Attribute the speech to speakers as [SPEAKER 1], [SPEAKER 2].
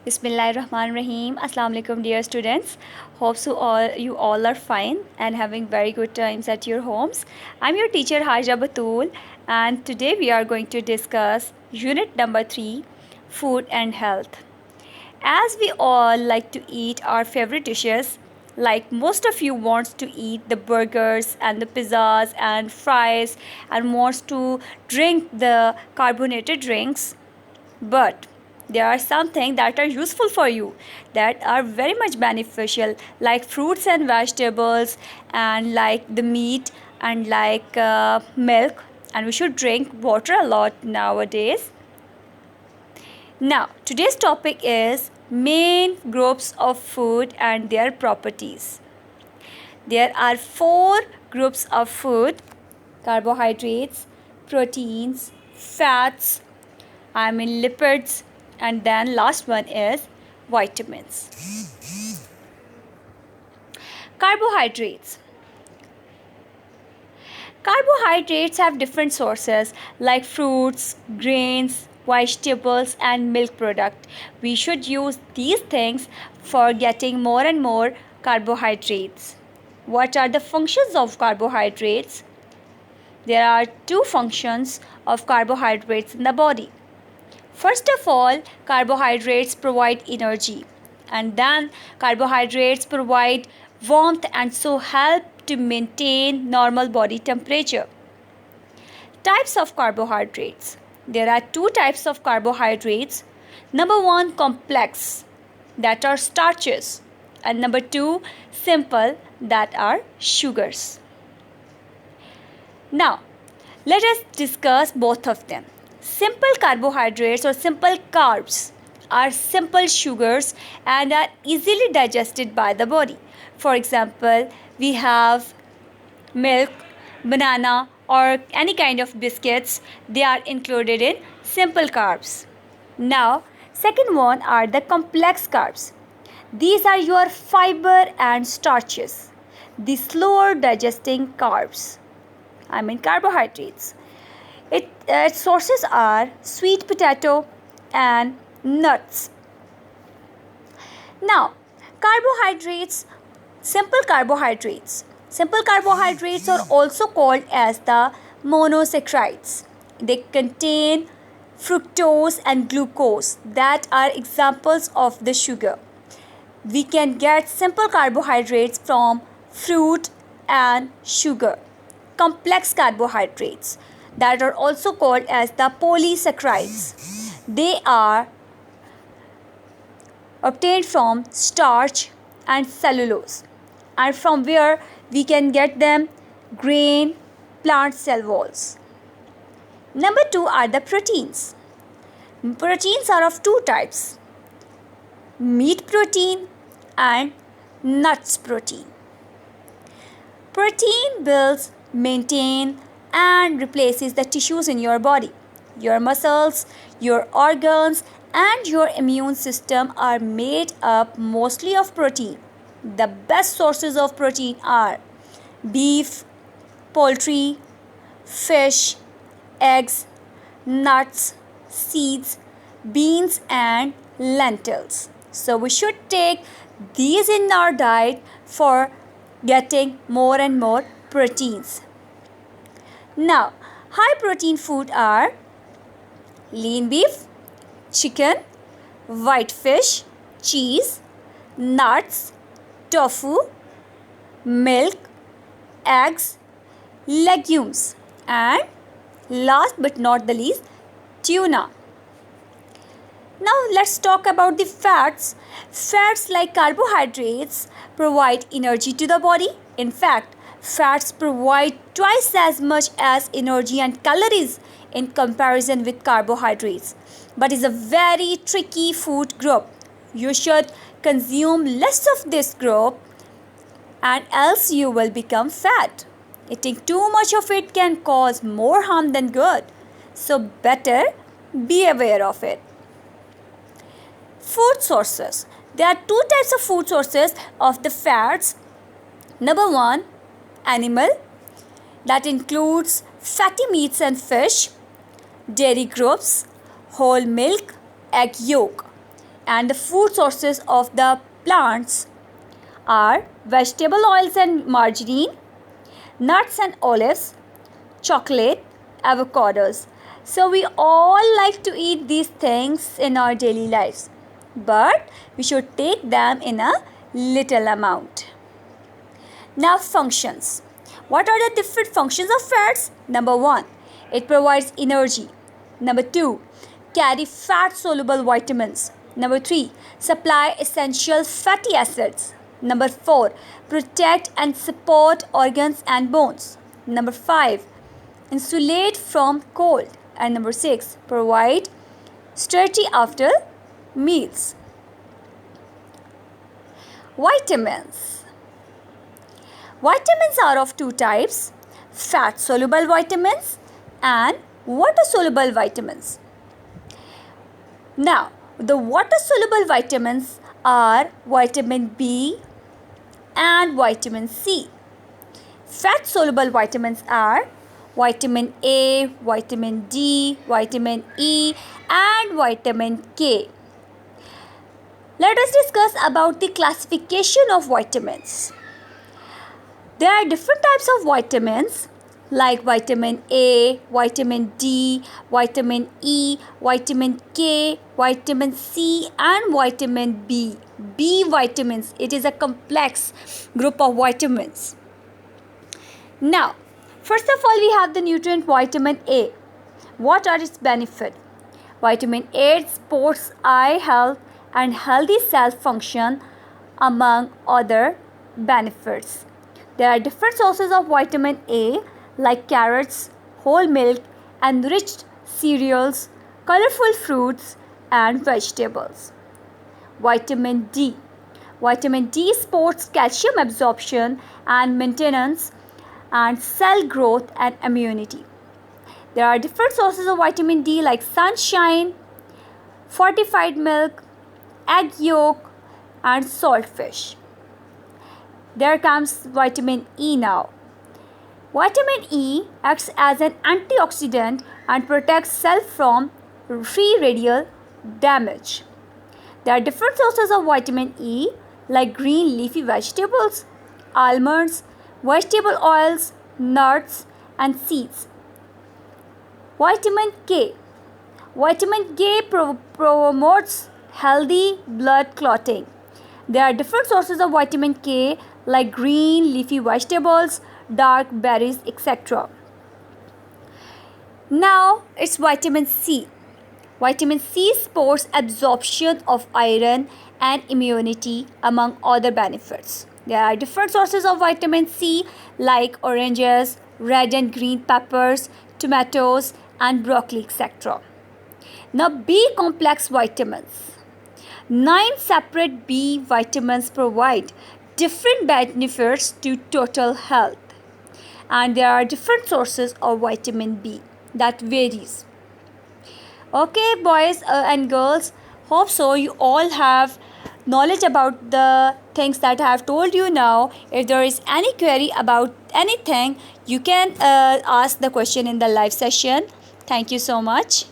[SPEAKER 1] Bismillahirrahmanirrahim. Assalamu alaikum, dear students. Hope you all are fine and having very good times at your homes. I'm your teacher Haja Batul, and today we are going to discuss unit number 3, food and health. As we all like to eat our favorite dishes, like most of you wants to eat the burgers and the pizzas and fries and wants to drink the carbonated drinks, but there are some things that are useful for you, that are very much beneficial, like fruits and vegetables, and like the meat, and like milk, and we should drink water a lot nowadays. Now today's topic is main groups of food and their properties. There are 4 groups of food: carbohydrates, proteins, fats, lipids, and then last one is vitamins. Carbohydrates. Carbohydrates have different sources like fruits, grains, vegetables, and milk product. We should use these things for getting more and more carbohydrates. What are the functions of carbohydrates? There are 2 functions of carbohydrates in the body. First of all, carbohydrates provide energy, and then carbohydrates provide warmth and so help to maintain normal body temperature. Types of carbohydrates. There are 2 types of carbohydrates. Number 1, complex, that are starches, and number 2, simple, that are sugars. Now, let us discuss both of them. Simple carbohydrates or simple carbs are simple sugars and are easily digested by the body. For example, we have milk, banana, or any kind of biscuits. They are included in simple carbs. Now, second one are the complex carbs. These are your fiber and starches, the slower digesting carbs. Carbohydrates. Its sources are sweet potato and nuts. Now, carbohydrates, simple carbohydrates. Simple carbohydrates are also called as the monosaccharides. They contain fructose and glucose, that are examples of the sugar. We can get simple carbohydrates from fruit and sugar. Complex carbohydrates, that are also called as the polysaccharides. They are obtained from starch and cellulose, and from where we can get them: grain, plant cell walls. Number 2 are the proteins. Proteins are of 2 types: meat protein and nuts protein. Protein builds, maintain, and replaces the tissues in your body. Your muscles, your organs, and your immune system are made up mostly of protein. The best sources of protein are beef, poultry, fish, eggs, nuts, seeds, beans, and lentils. So we should take these in our diet for getting more and more proteins. Now, high protein food are lean beef, chicken, white fish, cheese, nuts, tofu, milk, eggs, legumes, and last but not the least, tuna. Now let's talk about the fats. Fats, like carbohydrates, provide energy to the body. In fact, fats provide twice as much as energy and calories in comparison with carbohydrates, but is a very tricky food group. You should consume less of this group, and else you will become fat. Eating too much of it can cause more harm than good, so better be aware of it. Food sources. There are 2 types of food sources of the fats. Number 1, animal, that includes fatty meats and fish, dairy groups, whole milk, egg yolk. And the food sources of the plants are vegetable oils and margarine, nuts and olives, chocolate, avocados. So we all like to eat these things in our daily lives, but we should take them in a little amount. Now functions. What are the different functions of fats? Number 1, it provides energy. Number 2, carry fat soluble vitamins. Number 3, supply essential fatty acids. Number 4, protect and support organs and bones. Number 5, insulate from cold. And number 6, provide satiety after meals. Vitamins. Vitamins are of two types: fat soluble vitamins and water soluble vitamins. Now, the water soluble vitamins are vitamin B and vitamin C. Fat soluble vitamins are vitamin A, vitamin D, vitamin E and vitamin K. Let us discuss about the classification of vitamins. There are different types of vitamins like vitamin A, vitamin D, vitamin E, vitamin K, vitamin C and vitamin B. B vitamins, it is a complex group of vitamins. Now, first of all, we have the nutrient vitamin A. What are its benefits? Vitamin A supports eye health and healthy cell function, among other benefits. There are different sources of vitamin A like carrots, whole milk, enriched cereals, colorful fruits and vegetables. Vitamin D. Vitamin D supports calcium absorption and maintenance and cell growth and immunity. There are different sources of vitamin D like sunshine, fortified milk, egg yolk and saltfish. There comes vitamin E now. Vitamin E acts as an antioxidant and protects cells from free radical damage. There are different sources of vitamin E like green leafy vegetables, almonds, vegetable oils, nuts and seeds. Vitamin K. Vitamin K promotes healthy blood clotting. There are different sources of vitamin K like green leafy vegetables, dark berries, etc. Now it's vitamin C. Vitamin C supports absorption of iron and immunity, among other benefits. There are different sources of vitamin C like oranges, red and green peppers, tomatoes and broccoli, etc. Now B complex vitamins. 9 separate B vitamins provide different benefits to total health. And there are different sources of vitamin B that varies. Okay, boys and girls, hope so you all have knowledge about the things that I have told you now. If there is any query about anything, you can ask the question in the live session. Thank you so much.